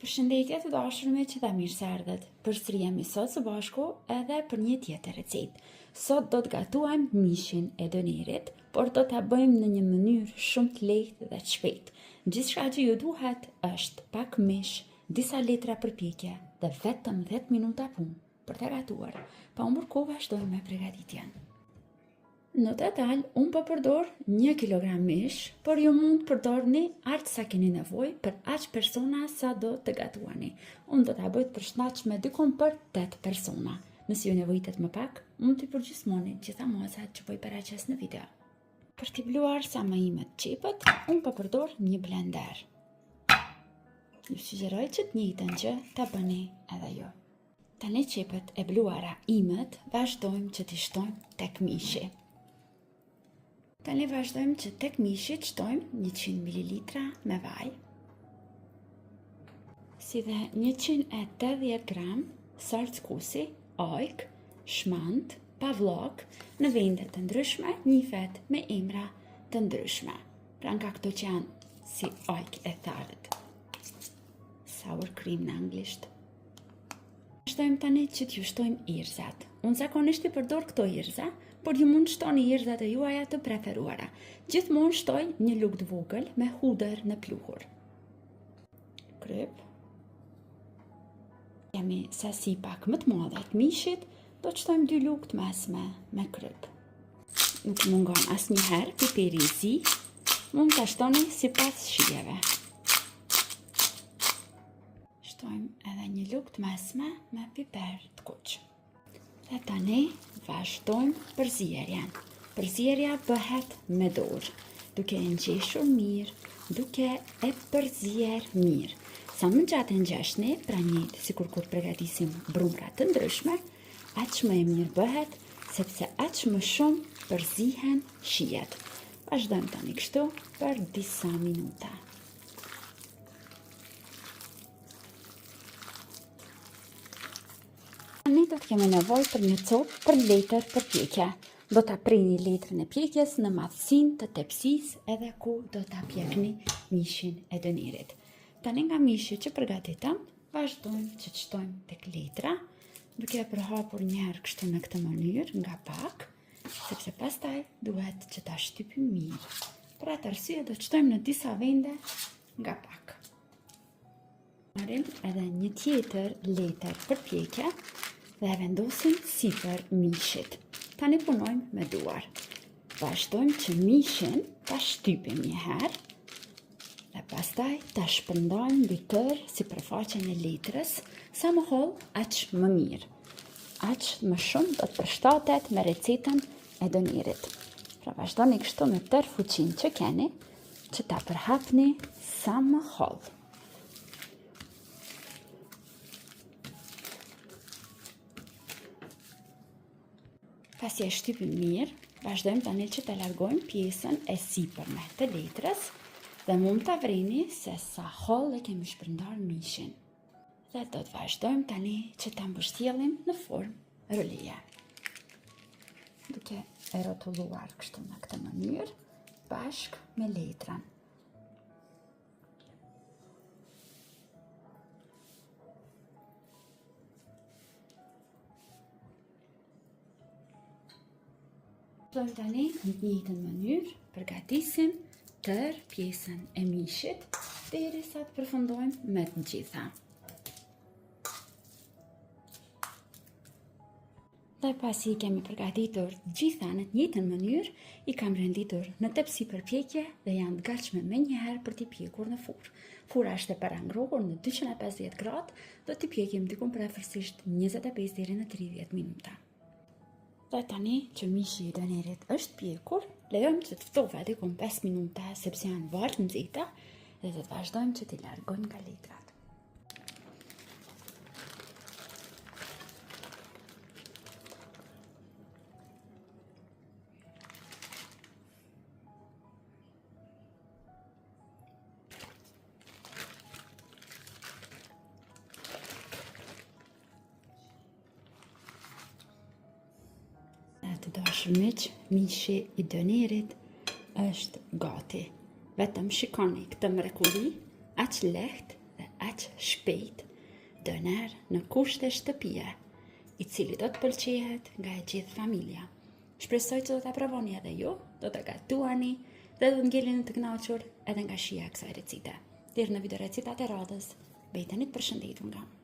Përshëndetje të dashurme që ta mirë se erdhët. Përsëri jemi sot së bashku edhe për një tjetër recetë. Sot do të gatuajmë mishin e dënirit, por do ta bëjmë në një mënyrë shumë të lehtë dhe të shpejtë. Gjithçka që ju duhet është pak mish, disa letra përpjekje dhe vetëm 10 minuta punë për ta gatuar. Pa humbur kohë, vazhdojmë me përgatitjen. Në total, unë po përdor 1 kilogram mish, por ju mund të përdorni aq sa keni nevojë për aq persona sa do të gatuani. Unë do ta bëj të përshtatshme dikon për 8 persona. Nëse ju nevojitet më pak, mund t'i përgjysmoni gjitha masat që po i paraqes në video. Për t'i bluar sa më imet qepët, unë po përdor një blender. Ju sugjeroj që të njëjtën që ta bëni edhe ju. Tani qepët e bluara imet, vazhdojmë që t'i shtojmë tek mishi. Tani vazhdojmë që tek mishi të shtojmë 100 ml me vaj, si dhe 180 gram salcë kusi, ojk, shmand, pavllok, në vende të ndryshme, njifet me emra të ndryshme. Pra nga këto që janë si ojk e thardh, sour cream në anglisht. Vazhdojmë tani që t'ju shtojmë irzat. Unë zakonisht i përdor këto irza, por ju mund shtoni irzat e juaja të preferuara. Gjithmonë shtoj një lugë të vogël me hudër në pluhur. Kryp. Kemi sasi pak më të madhe të mishit, do të shtojmë 2 lugë të mesme me kryp. Nuk mungon asnjëherë piperi i zi, mund ta shtoni sipas shijeve. Shtojmë edhe një lugë të mesme me piper të kuq. Dhe tani vazhdojmë përzierjen. Përzierja bëhet me dorë, duke e ngjeshur mirë, duke e përzier mirë. Sa më gjatë ngjeshni, pra njëjtë sikur kur përgatisim brumra të ndryshme, aq më e mirë bëhet, sepse aq më shumë përzihen shijet. Vazhdojmë tani kështu për disa minuta. Tani do të kemi nevojë për një copë për letër përpjekje. Do ta prini letrën e pjekjes në madhësinë të tepsisë edhe ku do ta pjekni mishin e dënirit. Tani nga mishi që përgatitëm, vazhdojmë që të shtojmë tek letra, duke e përhapur një herë kështu në këtë mënyrë nga pak, sepse pastaj duhet që ta shtypim mirë. Për atë arsye do të shtojmë në disa vende nga pak. Marrim edhe një tjetër letër përpjekje dhe e vendosim sipër mishit. Tani punojmë me duar. Vazhdojmë që mishin ta shtypim një herë dhe pastaj ta shpërndajmë mbi tërë sipërfaqen e letrës, sa më hollë aq më mirë. Aq më shumë do të përshtatet me recetën e dënirit. Pra vazhdoni kështu me tërë fuqinë që keni, që ta përhapni sa më hollë. Pasi e shtypim mirë, vazhdojmë tani që të largojmë pjesën e sipërme të letrës dhe mund të vreni se sa hollë e kemi shpërndar mishin. Dhe do të vazhdojmë tani që të mbështjellim në formë rolie. Duke e rrotulluar kështu në këtë mënyrë, bashkë me letrën. Vazhdojmë tani në të njëjtën mënyrë, përgatisim tërë pjesën e mishit derisa të përfundojmë me të gjitha. Dhe pasi i kemi përgatitur gjitha në të njëjtën mënyrë, i kam renditur në tepsi përpjekje dhe janë të gatshme menjëherë për t'i pjekur në furrë. Furra është e parangrohur në 250 gradë, do t'i pjekim diku afërsisht 25 deri në 30 minuta. Dhe tani që mishi i dënirit është pjekur, lejojmë që të ftohet diku 5 minuta sepse janë varë të nxehta dhe do të vazhdojmë që t'i largojmë nga letrat. Të dashur miq, mishi i dënirit është gati. Vetëm shikoni këtë mrekulli, aq lehtë dhe aq shpejt doner në kushte shtëpie, i cili do të pëlqehet nga e gjithë familja. Shpresoj që do të aprovoni edhe ju, do të gatuani dhe do të ngeleni të kënaqur edhe nga shija e kësaj recite. Deri në video recitat e radhës, bëjteni të përshëndetur nga unë.